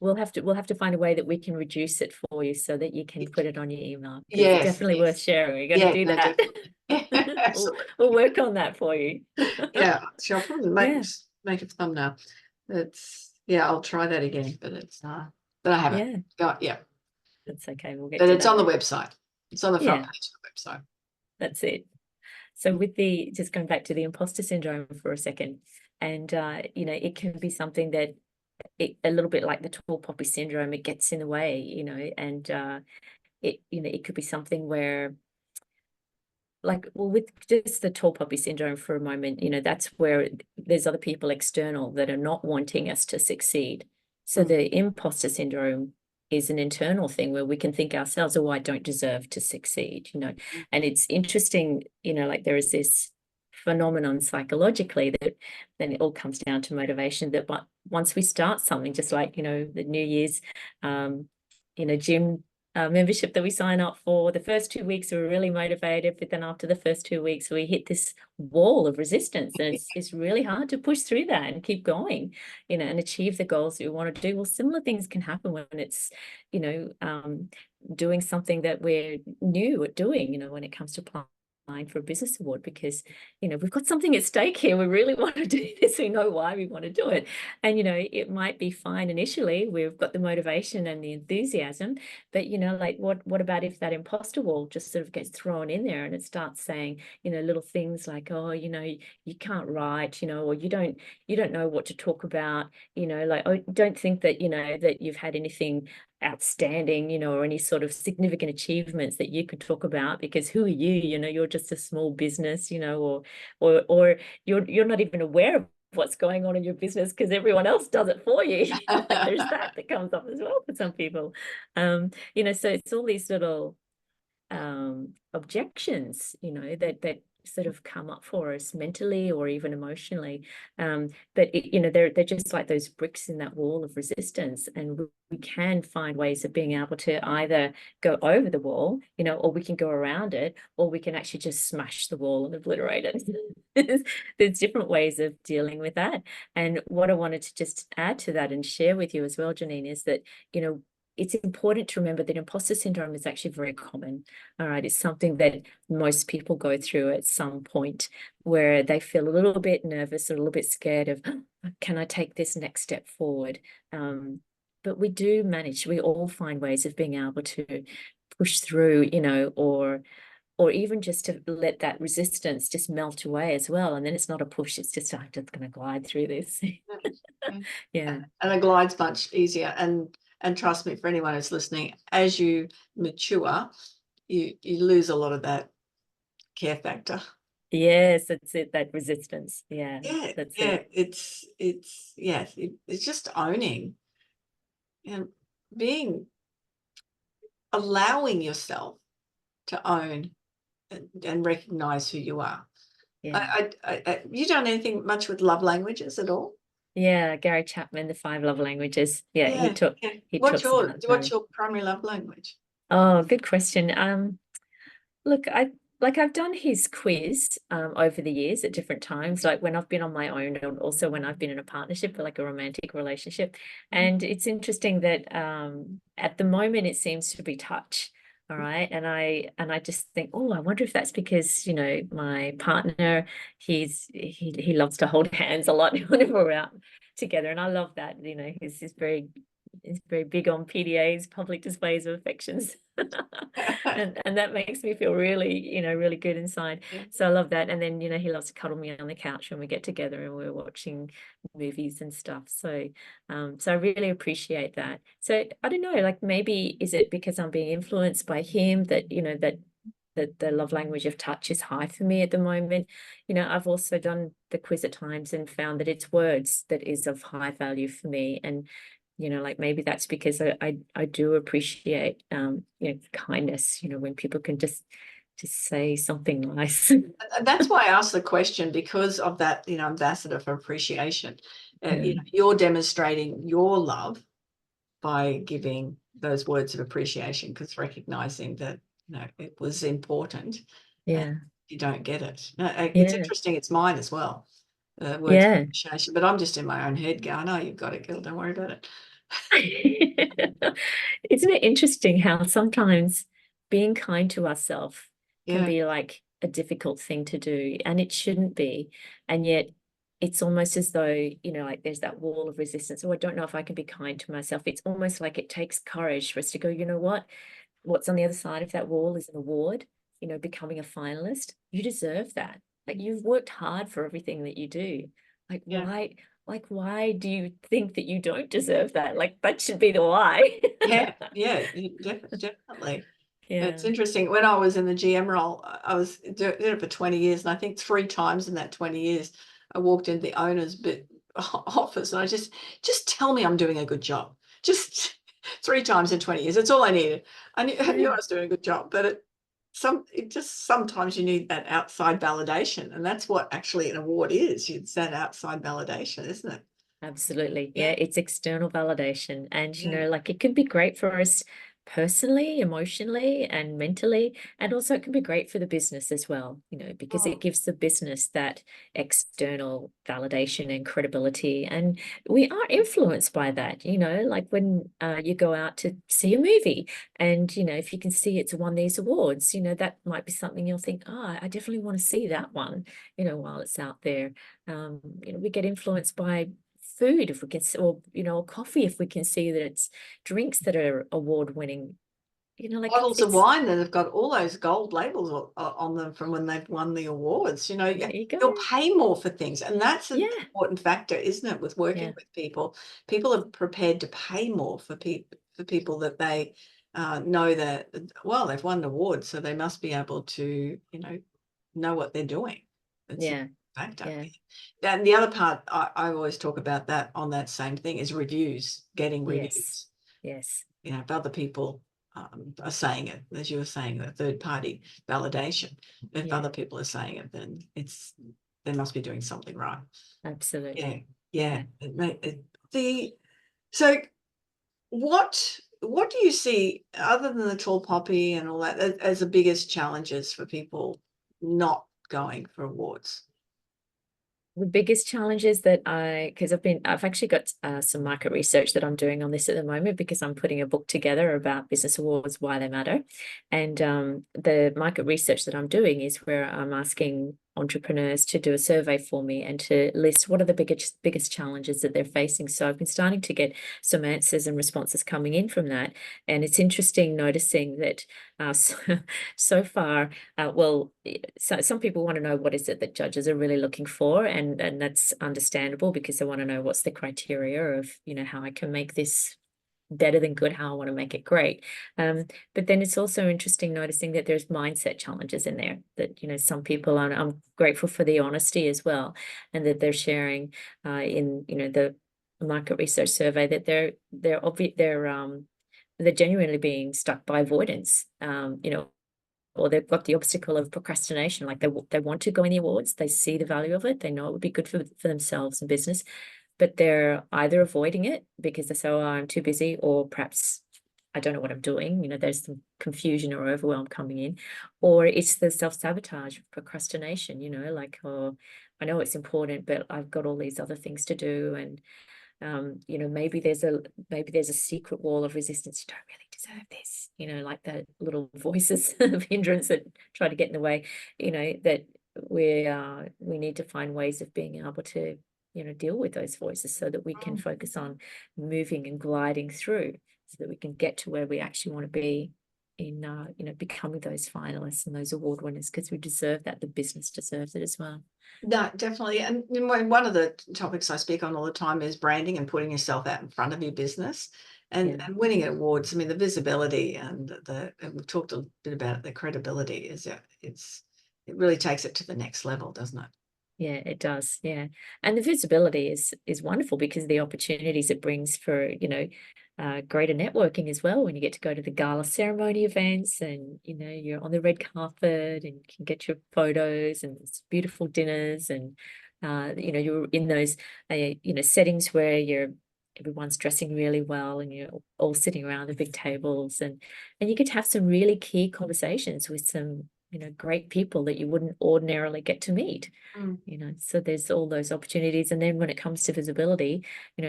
We'll have to find a way that we can reduce it for you so that you can put it on your email. Yes, it's definitely worth sharing. We're going to do that. We'll work on that for you. Sure. I'll probably make a thumbnail. I'll try that again, but but I haven't. That's okay. We'll get. But it's on the website. It's on the front page of the website. That's it. So with just going back to the imposter syndrome for a second, and it can be something that a little bit like the tall poppy syndrome, it gets in the way, and it could be something where, with just the tall poppy syndrome for a moment, that's where there's other people external that are not wanting us to succeed. So the imposter syndrome is an internal thing where we can think ourselves, oh, I don't deserve to succeed, and it's interesting, like there is this phenomenon psychologically that then it all comes down to motivation, that once we start something, just like, the New Year's, gym membership that we sign up for, the first 2 weeks we're really motivated, but then after the first 2 weeks we hit this wall of resistance, and it's really hard to push through that and keep going, and achieve the goals that we want to do. Well, similar things can happen when it's, doing something that we're new at doing, when it comes to applying for a business award, because we've got something at stake here. We really want to do this. We know why we want to do it, and it might be fine initially. We've got the motivation and the enthusiasm, but like what about if that imposter wall just sort of gets thrown in there, and it starts saying little things like, oh, you can't write, or you don't know what to talk about, like, oh, don't think that that you've had anything outstanding, or any sort of significant achievements that you could talk about, because who are you? You're just a small business, or you're not even aware of what's going on in your business because everyone else does it for you. There's that comes up as well for some people. So it's all these little objections, that sort of come up for us mentally or even emotionally, but they're just like those bricks in that wall of resistance, and we can find ways of being able to either go over the wall, or we can go around it, or we can actually just smash the wall and obliterate it. There's different ways of dealing with that. And what I wanted to just add to that and share with you as well, Janine, is that it's important to remember that imposter syndrome is actually very common. All right. It's something that most people go through at some point, where they feel a little bit nervous or a little bit scared of, can I take this next step forward? But we do manage, we all find ways of being able to push through, or even just to let that resistance just melt away as well. And then it's not a push, it's just, I'm just going to glide through this. Yeah. And it glides much easier. And trust me, for anyone who's listening, as you mature, you lose a lot of that care factor. Yes, that's it, that resistance. Yeah, that's it. It's just owning and allowing yourself to own and recognize who you are. Yeah. You done anything much with love languages at all? Yeah, Gary Chapman, the 5 love languages. Yeah, he took. What's your primary love language? Oh, good question. Look, I've done his quiz over the years at different times, like when I've been on my own, and also when I've been in a partnership, like a romantic relationship. And it's interesting that at the moment it seems to be touch. All right. And I just think, oh, I wonder if that's because, my partner, he loves to hold hands a lot whenever we're out together. And I love that, he's very big on PDAs, public displays of affections. and that makes me feel really, really good inside. So I love that. And then, he loves to cuddle me on the couch when we get together and we're watching movies and stuff. So I really appreciate that. So I don't know, like, maybe is it because I'm being influenced by him that, that the love language of touch is high for me at the moment. I've also done the quiz at times and found that it's words that is of high value for me. And like maybe that's because I do appreciate kindness, when people can just say something nice. That's why I asked the question, because of that, ambassador for appreciation. Yeah. You're demonstrating your love by giving those words of appreciation, because recognizing that it was important. Yeah. You don't get it. It's interesting. It's mine as well. Words of appreciation, but I'm just in my own head going, oh, you've got it, girl, don't worry about it. Isn't it interesting how sometimes being kind to ourselves can be like a difficult thing to do, and it shouldn't be, and yet it's almost as though like there's that wall of resistance. Oh, I don't know if I can be kind to myself. It's almost like it takes courage for us to go, what's on the other side of that wall is an award, becoming a finalist. You deserve that. Like, you've worked hard for everything that you do. Why do you think that you don't deserve that? Like, that should be the why. Definitely. It's interesting. When I was in the GM role, I was doing it for 20 years, and I think 3 times in that 20 years I walked into the owner's office and I just tell me I'm doing a good job. Just 3 times in 20 years. That's all I needed. I knew I was doing a good job, but sometimes you need that outside validation, and that's what actually an award is. It's that outside validation, isn't it? Absolutely. Yeah. Yeah, it's external validation. And, Yeah. like it can be great for us personally, emotionally, and mentally. And also it can be great for the business as well, because Oh, it gives the business that external validation and credibility. And we are influenced by that, like when you go out to see a movie and, if you can see it's won these awards, that might be something you'll think, oh, I definitely want to see that one, while it's out there. We get influenced by food if we can, or coffee if we can see that it's drinks that are award winning. Like bottles of it's wine that have got all those gold labels on them from when they've won the awards. there you go. You'll pay more for things, and that's an Yeah, important factor, isn't it? With working yeah, with people, people are prepared to pay more for people that they know that, well, they've won an award, so they must be able to, know what they're doing. It's a yeah, factor. yeah. And the other part I always talk about that on that same thing is reviews, getting Yes, reviews. yes, If other people are saying it, as you were saying, the third party validation. If yeah, other people are saying it, then they must be doing something right. Yeah, absolutely. yeah. Yeah. So what do you see other than the tall poppy and all that as the biggest challenges for people not going for awards? The biggest challenges that because I've actually got some market research that I'm doing on this at the moment because I'm putting a book together about business awards, why they matter. And the market research that I'm doing is where I'm asking entrepreneurs to do a survey for me and to list what are the biggest challenges that they're facing. So I've been starting to get some answers and responses coming in from that. And it's interesting noticing that so far, some people want to know what is it that judges are really looking for, and that's understandable because they want to know what's the criteria of how I can make this better than good, how I want to make it great. But then it's also interesting noticing that there's mindset challenges in there that some people are. I'm grateful for the honesty as well, and that they're sharing in the market research survey that they're genuinely being stuck by avoidance. Or they've got the obstacle of procrastination. Like they want to go in the awards, they see the value of it, they know it would be good for themselves and business, but they're either avoiding it because they say, oh, I'm too busy, or perhaps I don't know what I'm doing. There's some confusion or overwhelm coming in, or it's the self-sabotage, procrastination, like, oh, I know it's important, but I've got all these other things to do. And maybe there's a secret wall of resistance. You don't really deserve this, like the little voices of hindrance that try to get in the way, that we need to find ways of being able to, deal with those voices so that we can focus on moving and gliding through so that we can get to where we actually want to be in, becoming those finalists and those award winners, because we deserve that. The business deserves it as well. No, definitely. And one of the topics I speak on all the time is branding and putting yourself out in front of your business and winning awards. I mean, the visibility and we've talked a bit about it, the credibility it really takes it to the next level, doesn't it? Yeah, it does. Yeah. And the visibility is wonderful because the opportunities it brings for, greater networking as well when you get to go to the gala ceremony events and, you're on the red carpet and can get your photos and it's beautiful dinners and, you're in those, settings where everyone's dressing really well and you're all sitting around the big tables and you get to have some really key conversations with some, great people that you wouldn't ordinarily get to meet. So there's all those opportunities. And then when it comes to visibility,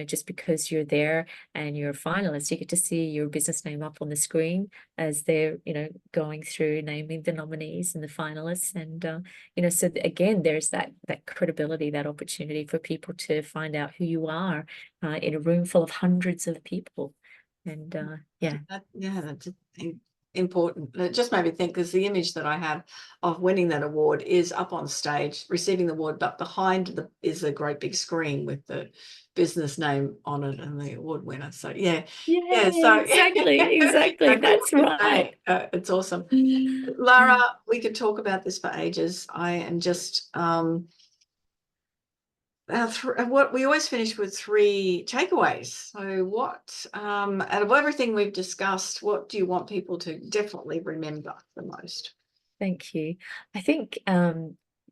just because you're there and you're a finalist, you get to see your business name up on the screen as they're, going through naming the nominees and the finalists. And, so again, there's that credibility, that opportunity for people to find out who you are in a room full of hundreds of people. And That's important. It just made me think because the image that I have of winning that award is up on stage receiving the award, but behind is a great big screen with the business name on it and the award winner. So yeah, so exactly. That's right. It's awesome. Lara, we could talk about this for ages. I am just what we always finish with 3 takeaways. So what, out of everything we've discussed, what do you want people to definitely remember the most? Thank you. I think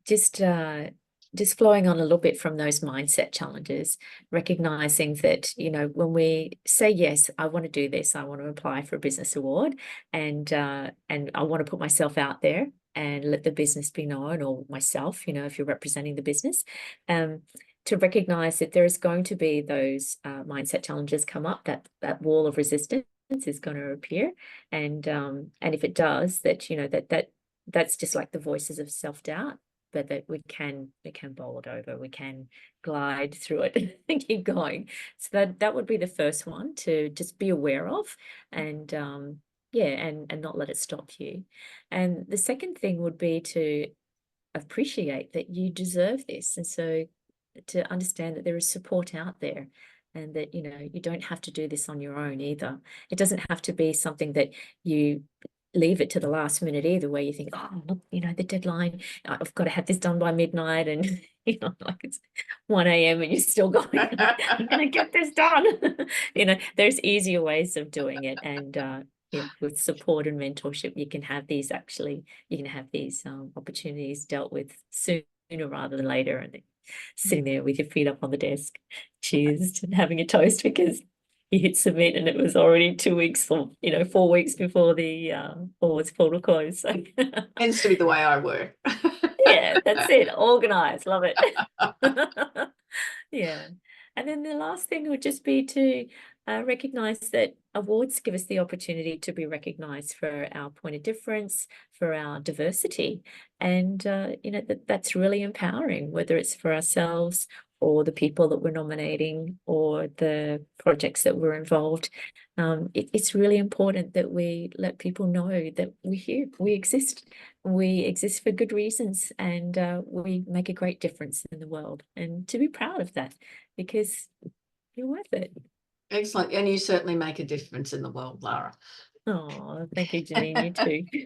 just flowing on a little bit from those mindset challenges, recognizing that, when we say, yes, I want to do this, I want to apply for a business award, and I want to put myself out there and let the business be known, or myself, if you're representing the business, to recognize that there is going to be those mindset challenges come up, that wall of resistance is going to appear. And if it does, that's just like the voices of self-doubt, but that we can bowl it over, we can glide through it and keep going. So that would be the first one, to just be aware of, and and not let it stop you. And the second thing would be to appreciate that you deserve this, and so to understand that there is support out there, and that you don't have to do this on your own either. It doesn't have to be something that you leave it to the last minute either, where you think, oh, look, the deadline, I've got to have this done by midnight, and like it's 1 a.m. and you're still going, I'm gonna get this done. There's easier ways of doing it, and with support and mentorship, you can have these opportunities dealt with sooner rather than later, and sitting there with your feet up on the desk, cheers, and having a toast because you hit submit and it was already 2 weeks or 4 weeks before the awards portal closed. So Tends to be the way I work. yeah, that's it. Organized, love it. Yeah. And then the last thing would just be to recognize that awards give us the opportunity to be recognized for our point of difference, for our diversity. And, that's really empowering, whether it's for ourselves or the people that we're nominating or the projects that we're involved. It's really important that we let people know that we're here, we exist for good reasons, and we make a great difference in the world, and to be proud of that, because you're worth it. Excellent. And you certainly make a difference in the world, Lara. Oh, thank you, Janine. You too.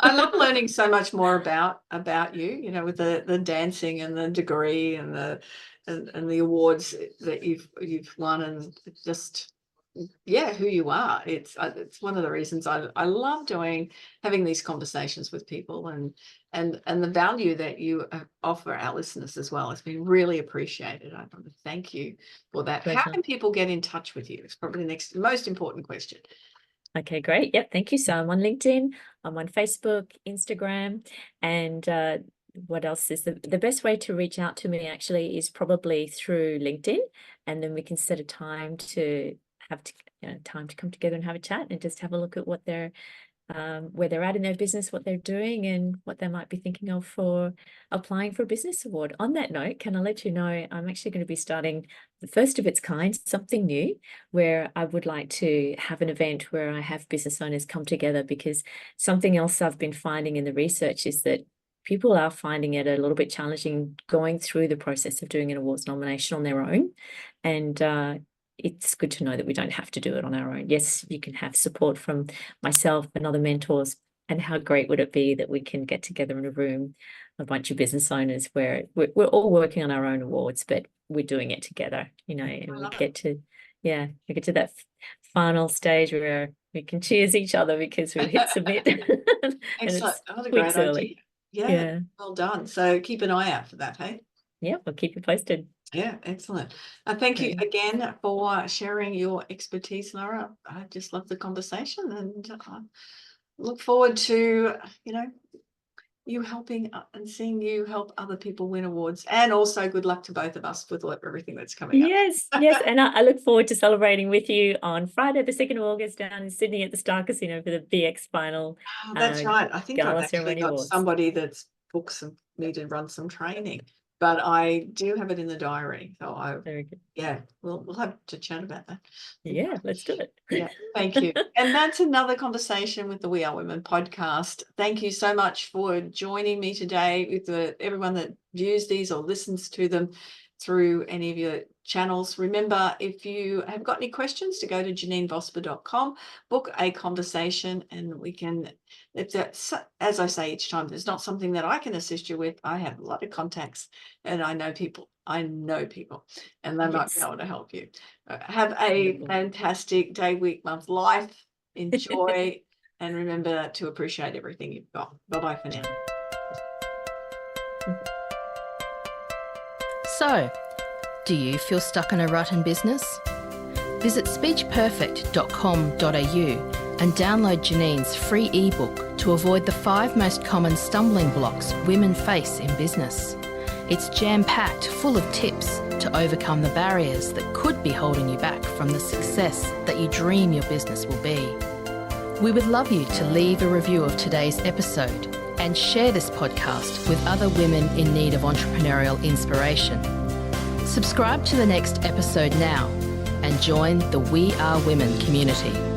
I love learning so much more about you, with the dancing and the degree and the awards that you've won, and just who you are. It's one of the reasons I love having these conversations with people, and the value that you offer our listeners as well. It's been really appreciated. I want to thank you for that. Pleasure. How can people get in touch with you? It's probably the next most important question. Okay, great. Yep, thank you. So I'm on LinkedIn, I'm on Facebook, Instagram, and what else is the best way to reach out to me actually is probably through LinkedIn, and then we can set a time to time to come together and have a chat and just have a look at what they're where they're at in their business, what they're doing, and what they might be thinking of for applying for a business award. On that note, can I let you know I'm actually going to be starting the first of its kind, something new, where I would like to have an event where I have business owners come together, because something else I've been finding in the research is that people are finding it a little bit challenging going through the process of doing an awards nomination on their own. And it's good to know that we don't have to do it on our own. Yes, you can have support from myself and other mentors. And how great would it be that we can get together in a room, a bunch of business owners, where we're all working on our own awards, but we're doing it together, and we get to that final stage where we can cheers each other because we've hit submit. Excellent. What a great idea. Yeah, well done. So keep an eye out for that, hey? Yeah, we'll keep you posted. Yeah, excellent. Thank you again for sharing your expertise, Lara. I just love the conversation, and look forward to, you helping and seeing you help other people win awards. And also good luck to both of us with everything that's coming up. Yes. And I look forward to celebrating with you on Friday, the 2nd of August, down in Sydney at the Star Casino for the BX final. Oh, that's right. I think I've actually got awards. somebody that's booked me to run some training, but I do have it in the diary. So Very good. Yeah, we'll have to chat about that. Yeah, let's do it. Yeah, thank you. And that's another conversation with the We Are Women podcast. Thank you so much for joining me today, with everyone that views these or listens to them. through any of your channels. Remember, if you have got any questions, to go to JanineVosper.com, book a conversation, and we can, if that's, as I say each time, there's not something that I can assist you with. I have a lot of contacts and I know people, and they might be able to help you. Have a fantastic day, week, month, life. Enjoy and remember to appreciate everything you've got. Bye-bye for now. So, do you feel stuck in a rut in business? Visit speechperfect.com.au and download Janine's free ebook to avoid the 5 most common stumbling blocks women face in business. It's jam-packed full of tips to overcome the barriers that could be holding you back from the success that you dream your business will be. We would love you to leave a review of today's episode and share this podcast with other women in need of entrepreneurial inspiration. Subscribe to the next episode now and join the We Are Women community.